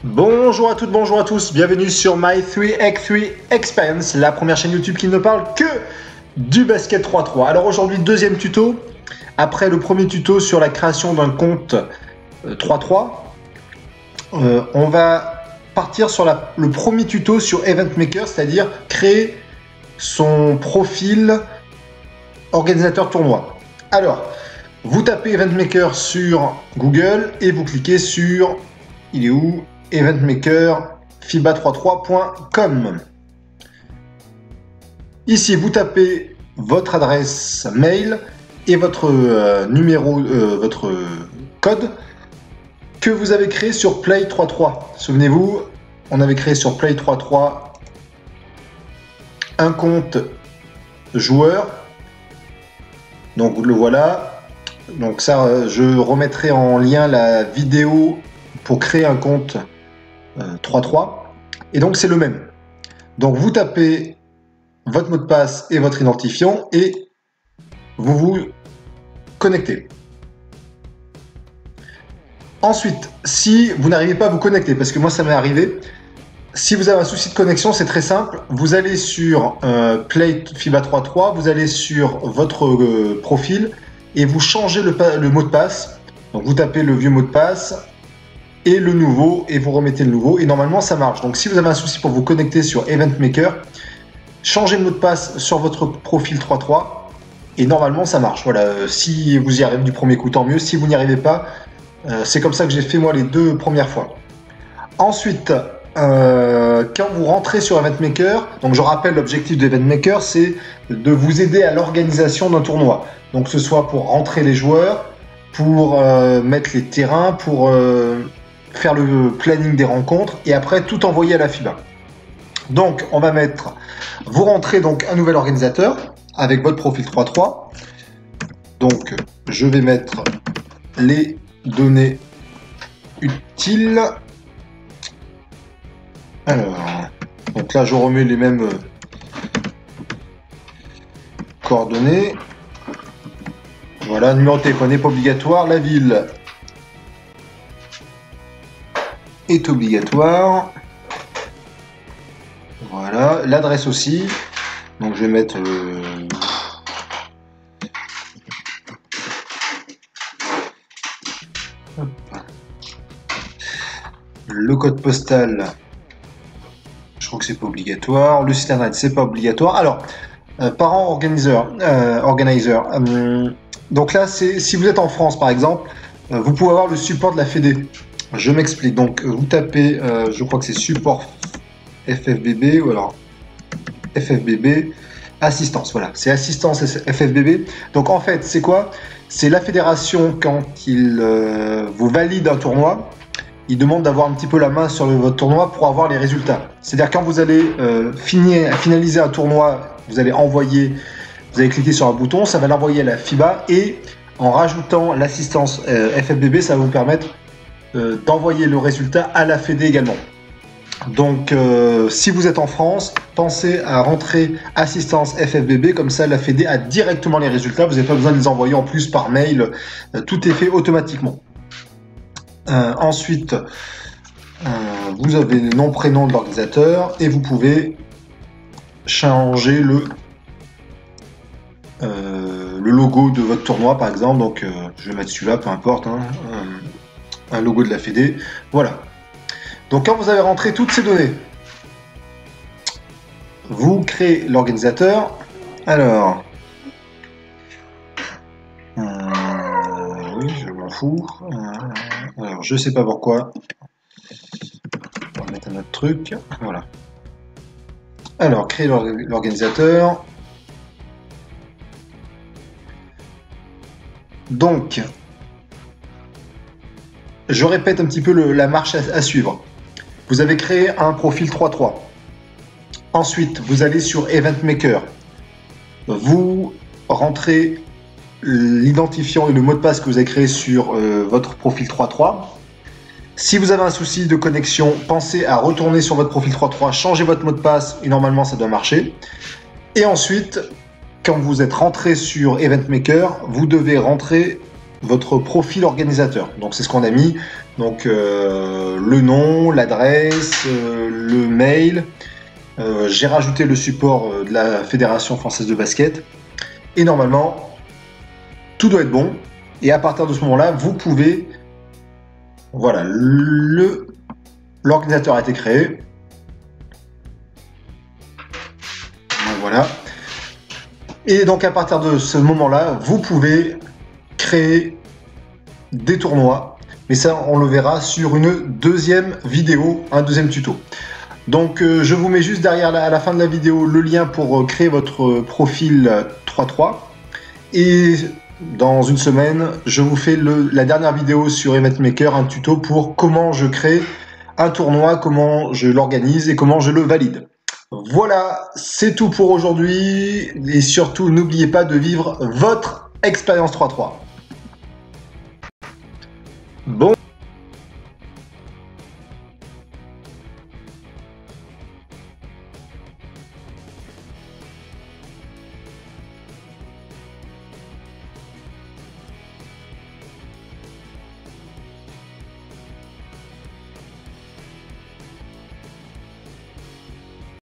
Bonjour à toutes, bonjour à tous, bienvenue sur My3x3 Experience, la première chaîne YouTube qui ne parle que du basket 3-3. Alors aujourd'hui, deuxième tuto. Après le premier tuto sur la création d'un compte 3-3, on va partir sur le premier tuto sur Event Maker, c'est-à-dire créer son profil organisateur tournoi. Alors, vous tapez Event Maker sur Google et vous cliquez sur, il est où? Eventmaker fiba33.com. Ici, vous tapez votre adresse mail et votre numéro, votre code que vous avez créé sur Play33. Souvenez-vous, on avait créé sur Play33 un compte joueur. Donc le voilà. Donc ça, je remettrai en lien la vidéo pour créer un compte 3-3, et donc c'est le même. Donc vous tapez votre mot de passe et votre identifiant et vous vous connectez. Ensuite, si vous n'arrivez pas à vous connecter, parce que moi ça m'est arrivé, si vous avez un souci de connexion, c'est très simple, vous allez sur Play FIBA 3.3, vous allez sur votre profil et vous changez le mot de passe. Donc vous tapez le vieux mot de passe et le nouveau, et vous remettez le nouveau, et normalement ça marche. Donc si vous avez un souci pour vous connecter sur Event Maker, changez le mot de passe sur votre profil 3.3, et normalement ça marche. Voilà, si vous y arrivez du premier coup, tant mieux. Si vous n'y arrivez pas, c'est comme ça que j'ai fait moi les deux premières fois. Ensuite, quand vous rentrez sur Event Maker, donc je rappelle l'objectif d'Event Maker, c'est de vous aider à l'organisation d'un tournoi. Donc que ce soit pour rentrer les joueurs, pour mettre les terrains, pour faire le planning des rencontres et après tout envoyer à la FIBA. Donc on va mettre, vous rentrez donc un nouvel organisateur avec votre profil 3.3. Donc je vais mettre les données utiles. Alors, donc là je remets les mêmes coordonnées. Voilà, numéro de téléphone n'est pas obligatoire, la ville est obligatoire. Voilà, l'adresse aussi. Donc je vais mettre le code postal. Je crois que c'est pas obligatoire. Le site internet c'est pas obligatoire. Alors, parent organizer. Donc là, si vous êtes en France par exemple, vous pouvez avoir le support de la Fédé. Je m'explique. Donc vous tapez, je crois que c'est support FFBB ou alors FFBB assistance. Voilà, c'est assistance FFBB. Donc en fait, c'est quoi? C'est la fédération quand il vous valide un tournoi. Il demande d'avoir un petit peu la main sur votre tournoi pour avoir les résultats. C'est-à-dire quand vous allez finaliser un tournoi, vous allez cliquer sur un bouton, ça va l'envoyer à la FIBA et en rajoutant l'assistance FFBB, ça va vous permettre d'envoyer le résultat à la Fédé également. Donc si vous êtes en France, pensez à rentrer assistance FFBB, comme ça la Fédé a directement les résultats, vous n'avez pas besoin de les envoyer en plus par mail, tout est fait automatiquement. Ensuite, vous avez le nom, prénom de l'organisateur et vous pouvez changer le logo de votre tournoi par exemple. Donc je vais mettre celui-là, peu importe, hein, un logo de la Fédé. Voilà. Donc quand vous avez rentré toutes ces données, vous créez l'organisateur. Alors, oui, je m'en fous. Alors, je sais pas pourquoi. On va mettre un autre truc. Voilà. Alors, créer l'organisateur. Donc, je répète un petit peu la marche à suivre. Vous avez créé un profil 3.3. Ensuite, vous allez sur Event Maker. Vous rentrez l'identifiant et le mot de passe que vous avez créé sur votre profil 3.3. Si vous avez un souci de connexion, pensez à retourner sur votre profil 3.3, changer votre mot de passe et normalement ça doit marcher. Et ensuite, quand vous êtes rentré sur Event Maker, vous devez rentrer votre profil organisateur. Donc c'est ce qu'on a mis. Donc le nom, l'adresse, le mail. J'ai rajouté le support de la Fédération Française de Basket. Et normalement, tout doit être bon. Et à partir de ce moment-là, vous pouvez... Voilà, l'organisateur a été créé. Donc, voilà. Et donc à partir de ce moment-là, vous pouvez créer des tournois. Mais ça, on le verra sur une deuxième vidéo, un deuxième tuto. Donc je vous mets juste derrière à la fin de la vidéo le lien pour créer votre profil 3-3. Et dans une semaine, je vous fais la dernière vidéo sur Event Maker, un tuto pour comment je crée un tournoi, comment je l'organise et comment je le valide. Voilà, c'est tout pour aujourd'hui. Et surtout, n'oubliez pas de vivre votre expérience 3-3. Bon.